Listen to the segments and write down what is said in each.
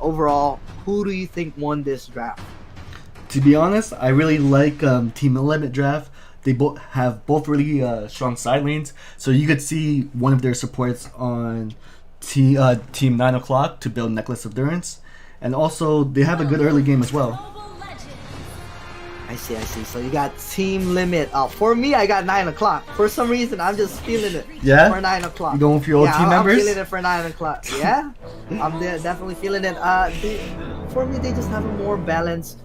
overall, who do you think won this draft? To be honest, I really like Team Limit Draft. They both have really strong side lanes, so you could see one of their supports on Team 9 o'clock to build Necklace of Durance, and also they have a good early game as well. I see. So you got Team Limit. For me, I got 9 o'clock. For some reason, I'm just feeling it. Yeah? For 9 o'clock. You going for your old team members? I'm feeling it for 9 o'clock. Yeah? I'm definitely feeling it. For me, they just have a more balanced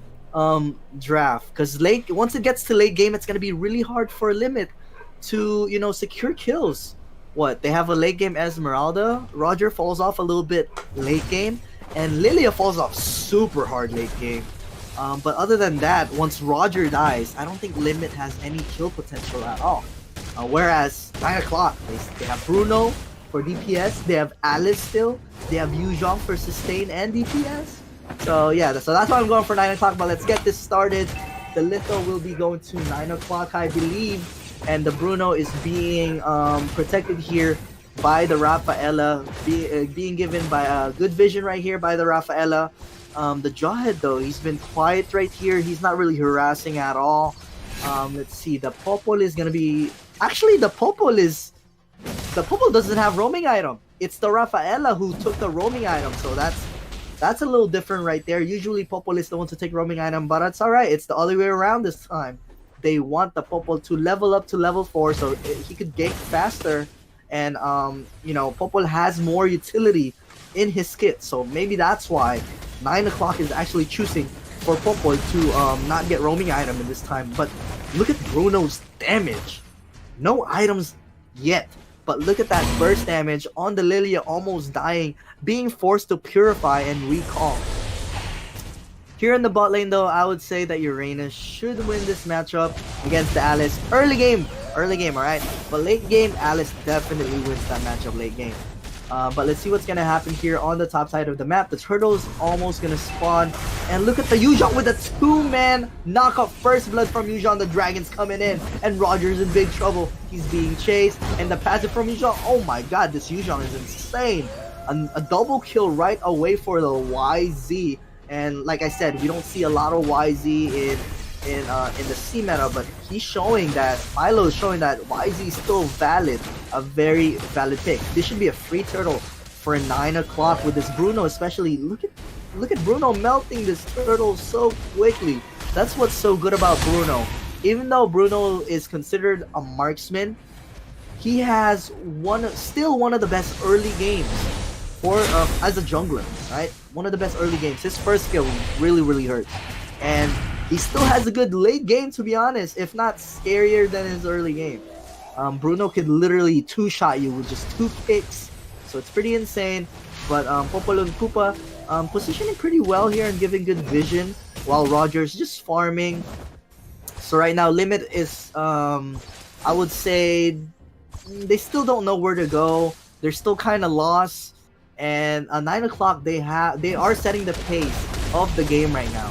draft. Because once it gets to late game, it's going to be really hard for Limit to, secure kills. They have a late game Esmeralda. Roger falls off a little bit late game. And Lilia falls off super hard late game. But other than that, once Roger dies, I don't think Limit has any kill potential at all. Whereas 9 o'clock, they have Bruno for DPS, they have Alice still, they have Yuzhong for sustain and DPS. So yeah, so that's why I'm going for 9 o'clock, but let's get this started. The Litho will be going to 9 o'clock, I believe, and the Bruno is being protected here by the Rafaela, being given by good vision right here by the Rafaela. The Jawhead though, he's been quiet right here. He's not really harassing at all. Let's see, the Popol is gonna be... Actually, the Popol doesn't have roaming item. It's the Rafaela who took the roaming item, so that's a little different right there. Usually Popol is the one to take roaming item, but it's alright. It's the other way around this time. They want the Popol to level up to level 4 so he could gank faster, and Popol has more utility in his kit, so maybe that's why 9 o'clock is actually choosing for Popol to not get roaming item in this time. But look at Bruno's damage. No items yet, but look at that burst damage on the Lilia almost dying, being forced to purify and recall. Here in the bot lane though, I would say that Uranus should win this matchup against the Alice. Early game, alright? But late game, Alice definitely wins that matchup late game. But let's see what's gonna happen here on the top side of the map. The turtle's almost gonna spawn, and look at the Yuzhong with a 2-man knockoff. First blood from Yuzhong. The dragon's coming in, and Roger's in big trouble. He's being chased, and the passive from Yuzhong. Oh my god, this Yuzhong is insane. A double kill right away for the YZ, and like I said, we don't see a lot of YZ in the C meta, but he's showing that Milo is showing that YZ is still valid, a very valid pick. This should be a free turtle for 9 o'clock with this Bruno, especially. Look at Bruno melting this turtle so quickly. That's what's so good about Bruno. Even though Bruno is considered a marksman, he has still one of the best early games for as a jungler, right? One of the best early games. His first skill really hurts, and he still has a good late game, to be honest, if not scarier than his early game. Bruno could literally two-shot you with just 2 kicks, so it's pretty insane. But Popol and Koopa positioning pretty well here and giving good vision, while Roger's just farming. So right now, Limit is, I would say, they still don't know where to go. They're still kind of lost. And 9 o'clock, they are setting the pace of the game right now,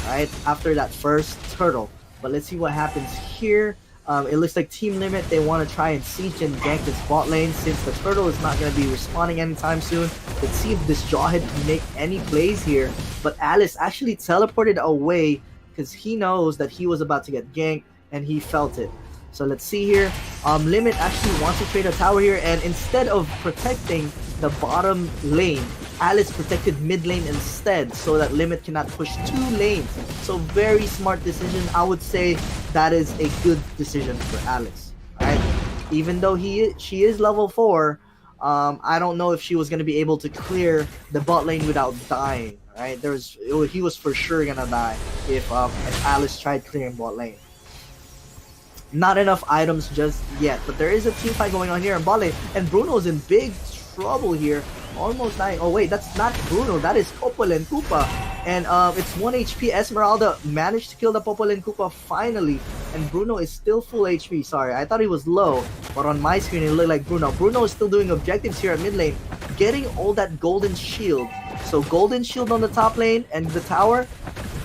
right after that first turtle. But let's see what happens here. It looks like Team Limit, they want to try and siege and gank this bot lane since the turtle is not going to be respawning anytime soon. Let's see if this Jawhead can make any plays here. But Alice actually teleported away because he knows that he was about to get ganked, and he felt it. So let's see here. Limit actually wants to trade a tower here, and instead of protecting the bottom lane, Alice protected mid lane instead, so that Limit cannot push 2 lanes. So very smart decision. I would say that is a good decision for Alice. Right? Even though she is level 4, I don't know if she was gonna be able to clear the bot lane without dying. Right? He was for sure gonna die if Alice tried clearing bot lane. Not enough items just yet, but there is a team fight going on here in bot lane, and Bruno's in big trouble here. Almost dying. Oh wait, that's not Bruno, that is Popol and Koopa. And it's 1 HP. Esmeralda managed to kill the Popol and Koopa finally, and Bruno is still full HP. Sorry, I thought he was low, but on my screen it looked like Bruno. Bruno is still doing objectives here at mid lane, getting all that golden shield. So golden shield on the top lane and the tower,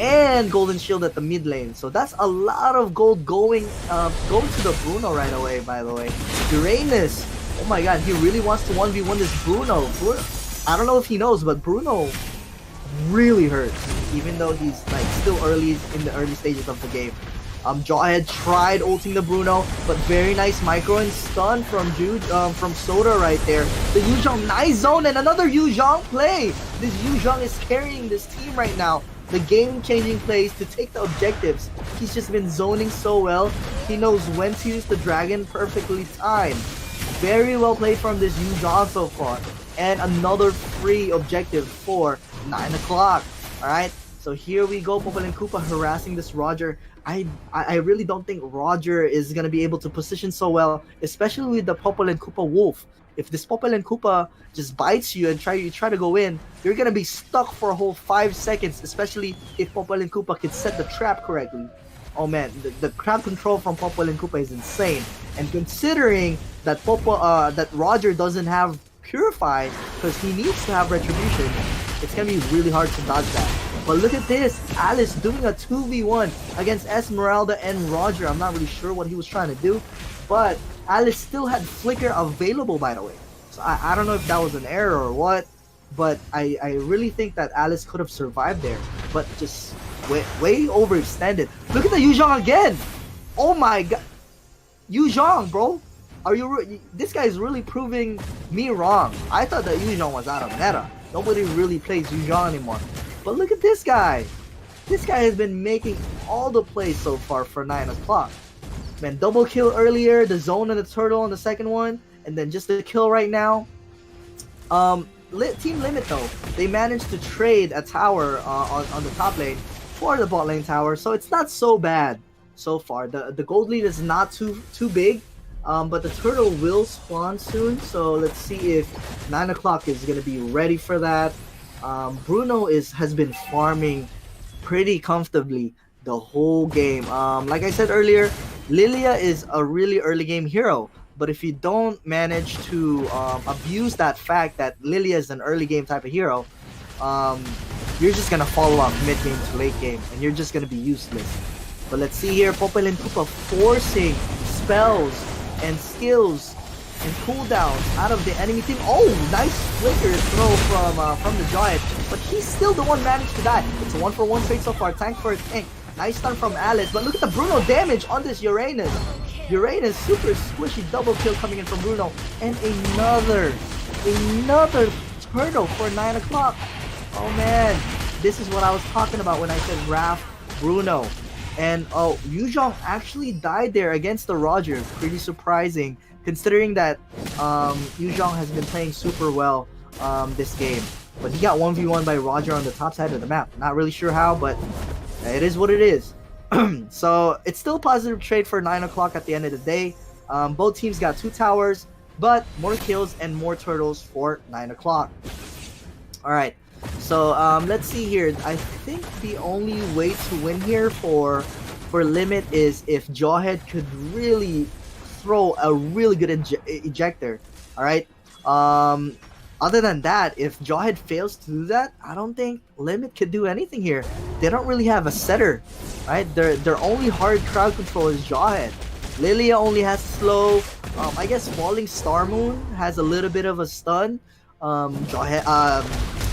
and golden shield at the mid lane. So that's a lot of gold going to the Bruno right away, by the way. Uranus, oh my god, he really wants to 1v1 this Bruno. I don't know if he knows, but Bruno really hurts, even though he's like still early in the early stages of the game. Jawhead tried ulting the Bruno, but very nice micro and stun from from Soda right there. The Yuzhong, nice zone, and another Yuzhong play. This Yuzhong is carrying this team right now. The game-changing plays to take the objectives. He's just been zoning so well. He knows when to use the dragon, perfectly timed. Very well played from this Yuzhong so far. And another free objective for 9 o'clock. Alright, so here we go. Popol and Koopa harassing this Roger. I really don't think Roger is going to be able to position so well, especially with the Popol and Koopa Wolf. If this Popol and Koopa just bites you and you try to go in, you're going to be stuck for a whole 5 seconds, especially if Popol and Koopa can set the trap correctly. Oh man, the crowd control from Popol and Koopa is insane. And considering that that Roger doesn't have Purify because he needs to have Retribution, it's going to be really hard to dodge that. But look at this, Alice doing a 2v1 against Esmeralda and Roger. I'm not really sure what he was trying to do, but Alice still had Flicker available, by the way. So I don't know if that was an error or what, but I really think that Alice could have survived there, but just way overextended. Look at the Yuzhong again! Oh my god! Yuzhong, bro! This guy is really proving me wrong. I thought that Yuzhong was out of meta. Nobody really plays Yuzhong anymore. But look at this guy. This guy has been making all the plays so far for 9 o'clock. Man, double kill earlier, the zone and the turtle on the second one, and then just the kill right now. Team Limit though, they managed to trade a tower on the top lane for the bot lane tower, so it's not so bad so far. The gold lead is not too big, but the turtle will spawn soon, so let's see if 9 o'clock is going to be ready for that. Bruno has been farming pretty comfortably the whole game. Like I said earlier, Lilia is a really early game hero, but if you don't manage to abuse that fact that Lilia is an early game type of hero, you're just gonna fall off mid game to late game, and you're just gonna be useless. But let's see here, Popol and Koopa forcing spells and skills and cooldowns out of the enemy team. Oh, nice flicker throw from the Giant, but he's still the one managed to die. It's a 1-for-1 trade so far. Tank for a tank. Nice stun from Alice, but look at the Bruno damage on this Uranus. Uranus super squishy double kill coming in from Bruno, and another turtle for 9 o'clock. Oh man, this is what I was talking about when I said Raph Bruno. And oh, Yuzhong actually died there against the Roger. Pretty surprising, considering that Yuzhong has been playing super well this game. But he got 1v1 by Roger on the top side of the map. Not really sure how, but it is what it is. So it's still a positive trade for 9 o'clock at the end of the day. Both teams got 2 towers, but more kills and more turtles for 9 o'clock. Alright, so let's see here. I think the only way to win here for Limit is if Jawhead could really throw a really good ejector. Alright, other than that, if Jawhead fails to do that, I don't think Limit could do anything here. They don't really have a setter, right? Their only hard crowd control is Jawhead. Lilia only has slow. I guess Falling Star Moon has a little bit of a stun.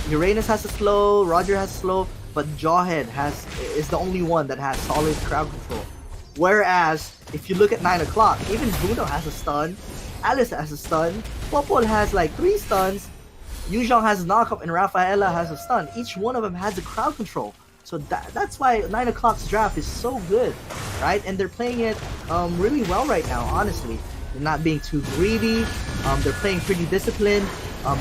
Uranus has a slow, Roger has slow, but Jawhead is the only one that has solid crowd control. Whereas, if you look at 9 o'clock, even Bruno has a stun, Alice has a stun, Popol has like 3 stuns, Yuzhong has a knockup, and Rafaela has a stun. Each one of them has a crowd control. So that's why 9 o'clock's draft is so good, right? And they're playing it really well right now, honestly. They're not being too greedy. They're playing pretty disciplined.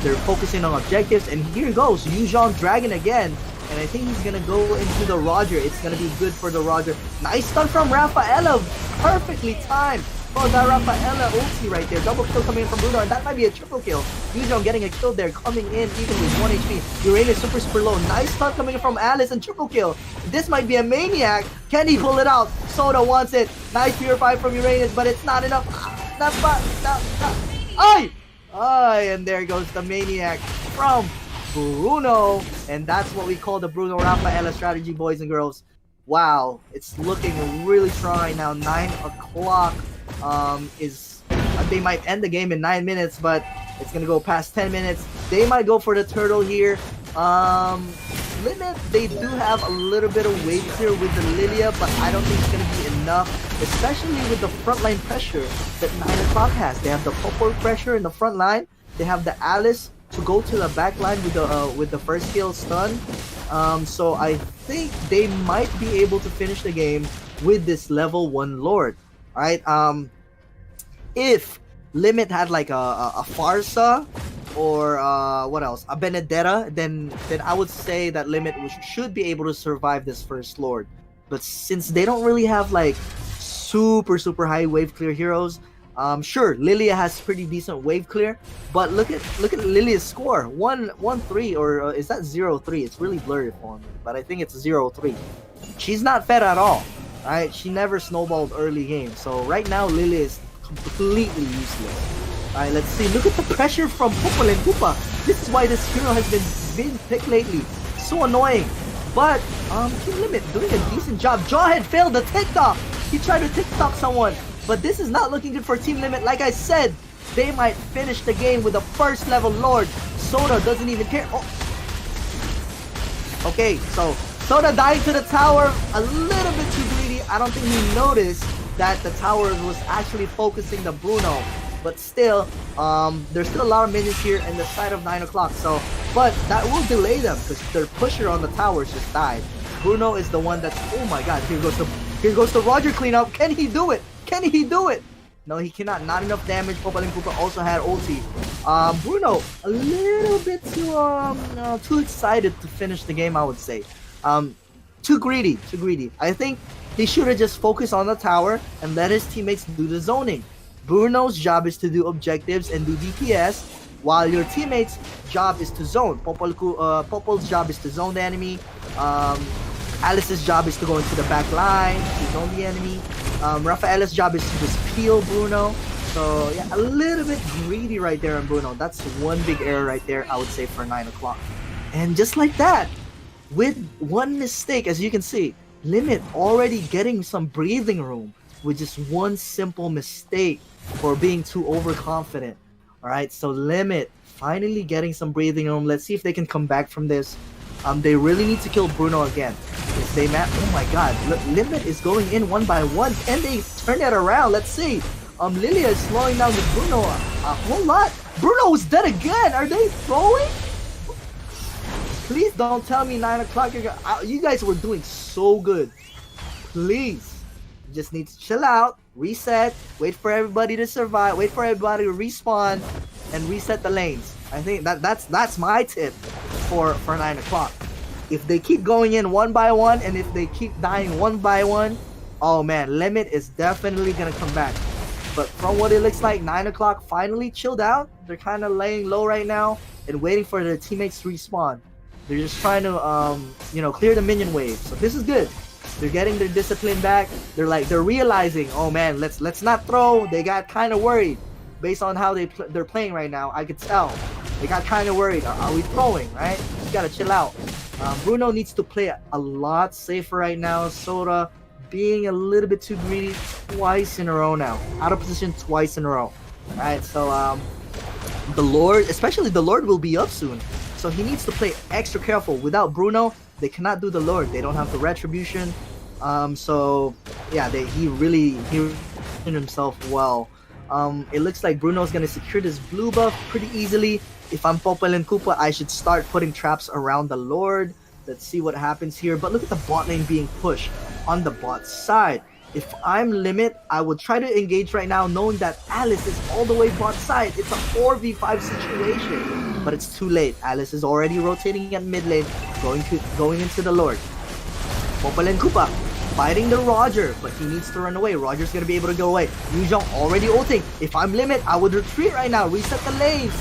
They're focusing on objectives. And here goes Yuzhong Dragon again. And I think he's going to go into the Roger. It's going to be good for the Roger. Nice stun from Rafaela. Perfectly timed. Oh, that Rafaela ulti right there. Double kill coming in from Bruno, and that might be a triple kill. Yuzhong getting a kill there, coming in even with 1 HP. Uranus super low. Nice stun coming in from Alice and triple kill. This might be a maniac. Can he pull it out? Soda wants it. Nice purify from Uranus, but it's not enough. Not. Ay! Ay, and there goes the maniac from Bruno. And that's what we call the Bruno Rafaela strategy, boys and girls. Wow, it's looking really strong right now. 9 o'clock. They might end the game in 9 minutes, but it's gonna go past 10 minutes. They might go for the turtle here. Limit, they do have a little bit of wave clear with the Lilia, but I don't think it's going to be enough, especially with the frontline pressure that 9 o'clock has. They have the Popo pressure in the front line. They have the Alice to go to the back line with the first kill stun. So I think they might be able to finish the game with this level 1 Lord. Alright, if Limit had like a Farsa or what else, a Benedetta, then I would say that Limit should be able to survive this first Lord. But since they don't really have like super high wave clear heroes, sure, Lilia has pretty decent wave clear, but look at Lilia's score, 1-3, or is that 0-3? It's really blurry for me, but I think it's 0-3. She's not fed at all, right? She never snowballed early game, so right now Lilia is completely useless. Alright, let's see. Look at the pressure from Popol and Koopa. This is why this hero has been picked lately. So annoying. But Team Limit doing a decent job. Jawhead failed the TikTok. He tried to TikTok someone. But this is not looking good for Team Limit. Like I said, they might finish the game with a first level Lord. Soda doesn't even care. Oh. Okay, so Soda dying to the tower. A little bit too greedy. I don't think he noticed that the tower was actually focusing the Bruno. But still, there's still a lot of minions here in the side of 9 o'clock. So, but that will delay them because their pusher on the towers just died. Bruno is the one that's, oh my god, here goes the Roger cleanup. Can he do it? Can he do it? No, he cannot. Not enough damage. Popol and Koopa also had ulti. Bruno, a little bit too excited to finish the game, I would say. Too greedy. I think he should have just focused on the tower and let his teammates do the zoning. Bruno's job is to do objectives and do DPS, while your teammates' job is to zone. Popol's job is to zone the enemy. Alice's job is to go into the back line to zone the enemy. Rafaela's job is to just peel Bruno. So yeah, a little bit greedy right there on Bruno. That's one big error right there, I would say, for 9 o'clock. And just like that, with one mistake, as you can see, Limit already getting some breathing room with just one simple mistake for being too overconfident. Alright, so Limit finally getting some breathing room. Let's see if they can come back from this. They really need to kill Bruno again. If they oh my god, Limit is going in one by one. Can they turn that around? Let's see. Lilia is slowing down the Bruno a whole lot. Bruno is dead again. Are they throwing? Please don't tell me 9 o'clock. You guys were doing so good. Please. Just need to chill out, reset, wait for everybody to survive, wait for everybody to respawn, and reset the lanes. I think that's my tip for 9 o'clock. If they keep going in one by one, and if they keep dying one by one, oh man, Limit is definitely gonna come back. But from what it looks like, 9 o'clock finally chilled out. They're kind of laying low right now and waiting for their teammates to respawn. They're just trying to clear the minion wave. So this is good. They're getting their discipline back. They're realizing, oh man, let's not throw. They got kind of worried based on how they're playing right now. I could tell they got kind of worried. Are we throwing? Right? You gotta chill out. Bruno needs to play a lot safer right now. Soda being a little bit too greedy twice in a row now. Out of position twice in a row. All right, so the Lord, especially the Lord, will be up soon. So he needs to play extra careful. Without Bruno, they cannot do the Lord. They don't have the retribution. So yeah, he really himself well. It looks like Bruno's gonna secure this blue buff pretty easily. If I'm Popol and Koopa, I should start putting traps around the Lord. Let's see what happens here. But look at the bot lane being pushed on the bot side. If I'm Limit, I would try to engage right now, knowing that Alice is all the way bot side. It's a 4v5 situation, but it's too late. Alice is already rotating at mid lane, going into the Lord. Popol and Koopa fighting the Roger, but he needs to run away. Roger's gonna be able to go away. Yuzhong already ulting. If I'm Limit, I would retreat right now. Reset the lanes.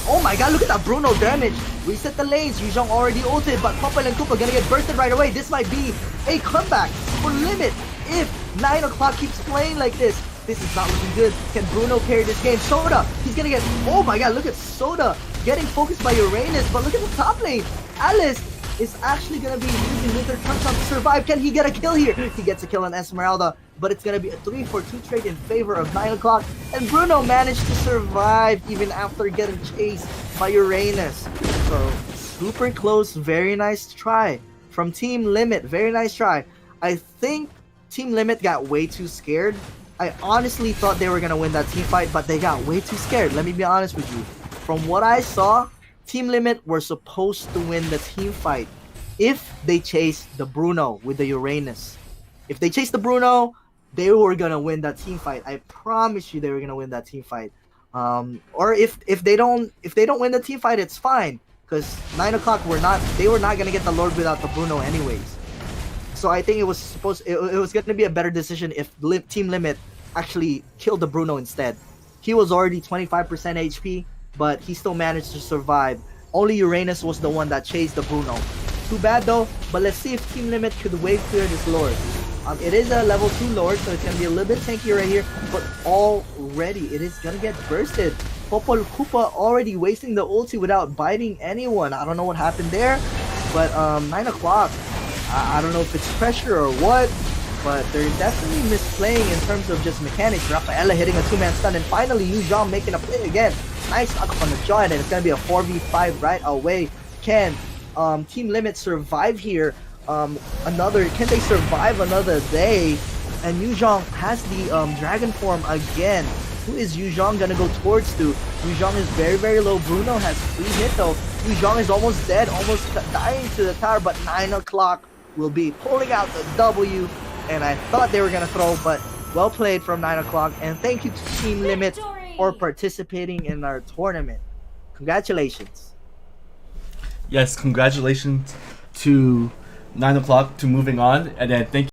Oh my god, look at that Bruno damage. Reset the lanes. Yuzhong already ulted, but Popol and Koopa gonna get bursted right away. This might be a comeback for Limit. If 9 o'clock keeps playing like this is not looking good. Can Bruno carry this game? Soda, he's gonna get, oh my god, look at Soda getting focused by Uranus, but look at the top lane. Alice is actually gonna be using Wither Touch on to survive. Can he get a kill here? He gets a kill on Esmeralda, but it's gonna be a 3-4-2 trade in favor of 9 o'clock, and Bruno managed to survive even after getting chased by Uranus. So super close, very nice try from Team Limit. Very nice try. I think Team Limit got way too scared. I honestly thought they were gonna win that team fight, but they got way too scared. Let me be honest with you. From what I saw, Team Limit were supposed to win the team fight if they chased the Bruno with the Uranus. If they chased the Bruno, they were gonna win that team fight. I promise you, they were gonna win that team fight. Or if they don't win the team fight, it's fine, because 9 o'clock they were not gonna get the Lord without the Bruno anyways. So I think it was gonna be a better decision if Team Limit actually killed the Bruno instead. He was already 25% HP, but he still managed to survive. Only Uranus was the one that chased the Bruno. Too bad though, but let's see if Team Limit could wave clear this Lord. It is a level 2 Lord, so it's going to be a little bit tanky right here, but already it is going to get bursted. Popol Koopa already wasting the ulti without biting anyone. I don't know what happened there, but 9 o'clock, I don't know if it's pressure or what, but they're definitely misplaying in terms of just mechanics. Rafaela hitting a 2-man stun, and finally Yu Zhang making a play again. Nice knock up on the jaw, and it's going to be a 4v5 right away. Can Team Limit survive here? Can they survive another day? And Yu Zhang has the dragon form again. Who is Yu Zhang gonna go towards to? Yu Zhang is very, very low. Bruno has free hit though. Yu Zhang is almost dead, almost dying to the tower, but 9 o'clock will be pulling out the W. And I thought they were gonna throw, but well played from 9 o'clock. And thank you to Team Limit for participating in our tournament. Congratulations. Yes, congratulations to 9 o'clock to moving on, and then thank you.